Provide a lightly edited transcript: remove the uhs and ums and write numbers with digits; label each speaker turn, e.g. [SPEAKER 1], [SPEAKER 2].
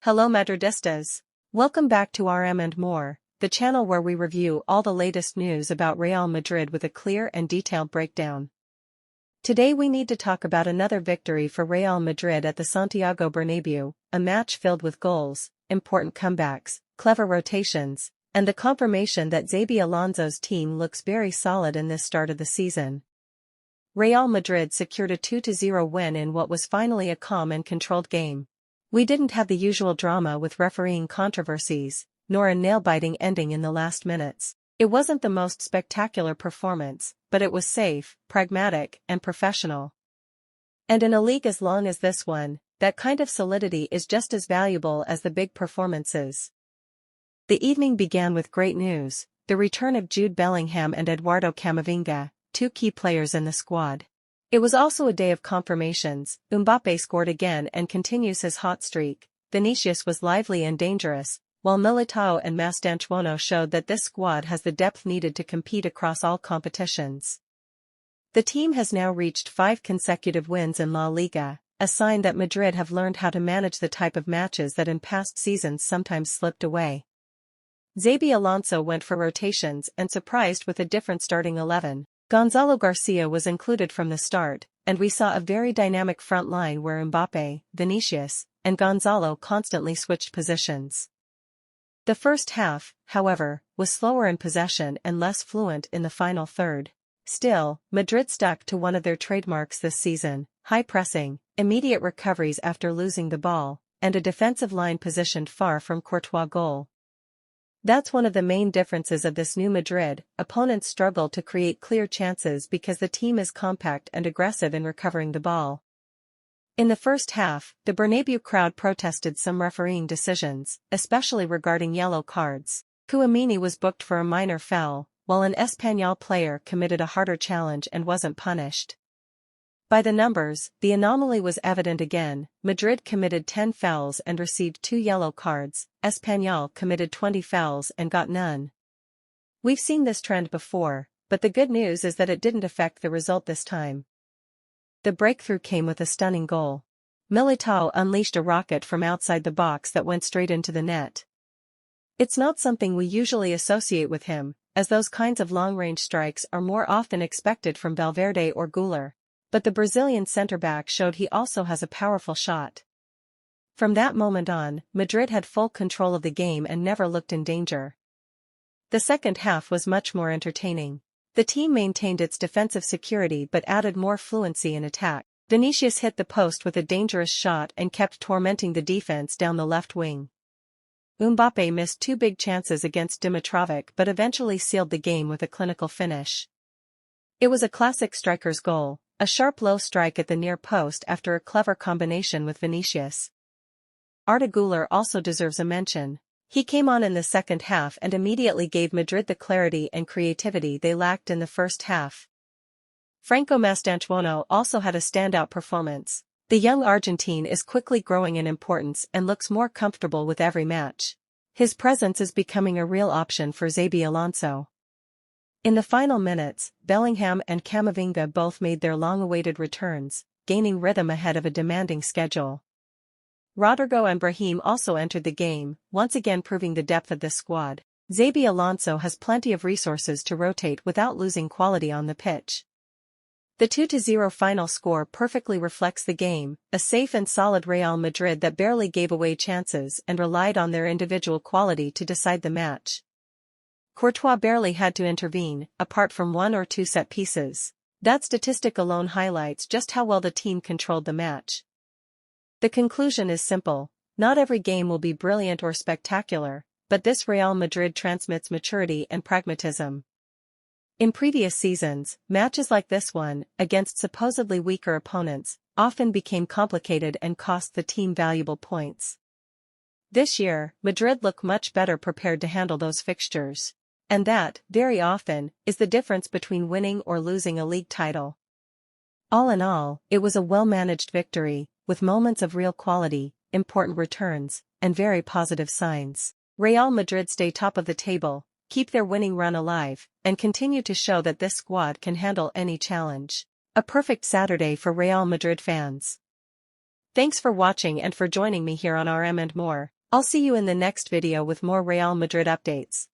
[SPEAKER 1] Hello Madridistas. Welcome back to RM and More, the channel where we review all the latest news about Real Madrid with a clear and detailed breakdown. Today we need to talk about another victory for Real Madrid at the Santiago Bernabéu, a match filled with goals, important comebacks, clever rotations, and the confirmation that Xabi Alonso's team looks very solid in this start of the season. Real Madrid secured a 2-0 win in what was finally a calm and controlled game. We didn't have the usual drama with refereeing controversies, nor a nail-biting ending in the last minutes. It wasn't the most spectacular performance, but it was safe, pragmatic, and professional. And in a league as long as this one, that kind of solidity is just as valuable as the big performances. The evening began with great news, the return of Jude Bellingham and Eduardo Camavinga, two key players in the squad. It was also a day of confirmations. Mbappé scored again and continues his hot streak. Vinicius was lively and dangerous, while Militão and Mastantuono showed that this squad has the depth needed to compete across all competitions. The team has now reached 5 consecutive wins in La Liga, a sign that Madrid have learned how to manage the type of matches that in past seasons sometimes slipped away. Xabi Alonso went for rotations and surprised with a different starting 11. Gonzalo Garcia was included from the start, and we saw a very dynamic front line where Mbappé, Vinicius, and Gonzalo constantly switched positions. The first half, however, was slower in possession and less fluent in the final third. Still, Madrid stuck to one of their trademarks this season: high pressing, immediate recoveries after losing the ball, and a defensive line positioned far from Courtois' goal. That's one of the main differences of this new Madrid. Opponents struggle to create clear chances because the team is compact and aggressive in recovering the ball. In the first half, the Bernabéu crowd protested some refereeing decisions, especially regarding yellow cards. Tchouaméni was booked for a minor foul, while an Espanyol player committed a harder challenge and wasn't punished. By the numbers, the anomaly was evident again. Madrid committed 10 fouls and received 2 yellow cards, Espanyol committed 20 fouls and got none. We've seen this trend before, but the good news is that it didn't affect the result this time. The breakthrough came with a stunning goal. Militão unleashed a rocket from outside the box that went straight into the net. It's not something we usually associate with him, as those kinds of long-range strikes are more often expected from Valverde or Güler. But the Brazilian centre-back showed he also has a powerful shot. From that moment on, Madrid had full control of the game and never looked in danger. The second half was much more entertaining. The team maintained its defensive security but added more fluency in attack. Vinicius hit the post with a dangerous shot and kept tormenting the defense down the left wing. Mbappé missed 2 big chances against Dimitrovic but eventually sealed the game with a clinical finish. It was a classic striker's goal. A sharp low strike at the near post after a clever combination with Vinicius. Arda Güler also deserves a mention. He came on in the second half and immediately gave Madrid the clarity and creativity they lacked in the first half. Franco Mastantuono also had a standout performance. The young Argentine is quickly growing in importance and looks more comfortable with every match. His presence is becoming a real option for Xabi Alonso. In the final minutes, Bellingham and Camavinga both made their long-awaited returns, gaining rhythm ahead of a demanding schedule. Rodrigo and Brahim also entered the game, once again proving the depth of this squad. Xabi Alonso has plenty of resources to rotate without losing quality on the pitch. The 2-0 final score perfectly reflects the game, a safe and solid Real Madrid that barely gave away chances and relied on their individual quality to decide the match. Courtois barely had to intervene, apart from 1 or 2 set pieces. That statistic alone highlights just how well the team controlled the match. The conclusion is simple: not every game will be brilliant or spectacular, but this Real Madrid transmits maturity and pragmatism. In previous seasons, matches like this one, against supposedly weaker opponents, often became complicated and cost the team valuable points. This year, Madrid look much better prepared to handle those fixtures. And that, very often, is the difference between winning or losing a league title. All in all, it was a well-managed victory, with moments of real quality, important returns, and very positive signs. Real Madrid stay top of the table, keep their winning run alive, and continue to show that this squad can handle any challenge. A perfect Saturday for Real Madrid fans. Thanks for watching and for joining me here on RM and More. I'll see you in the next video with more Real Madrid updates.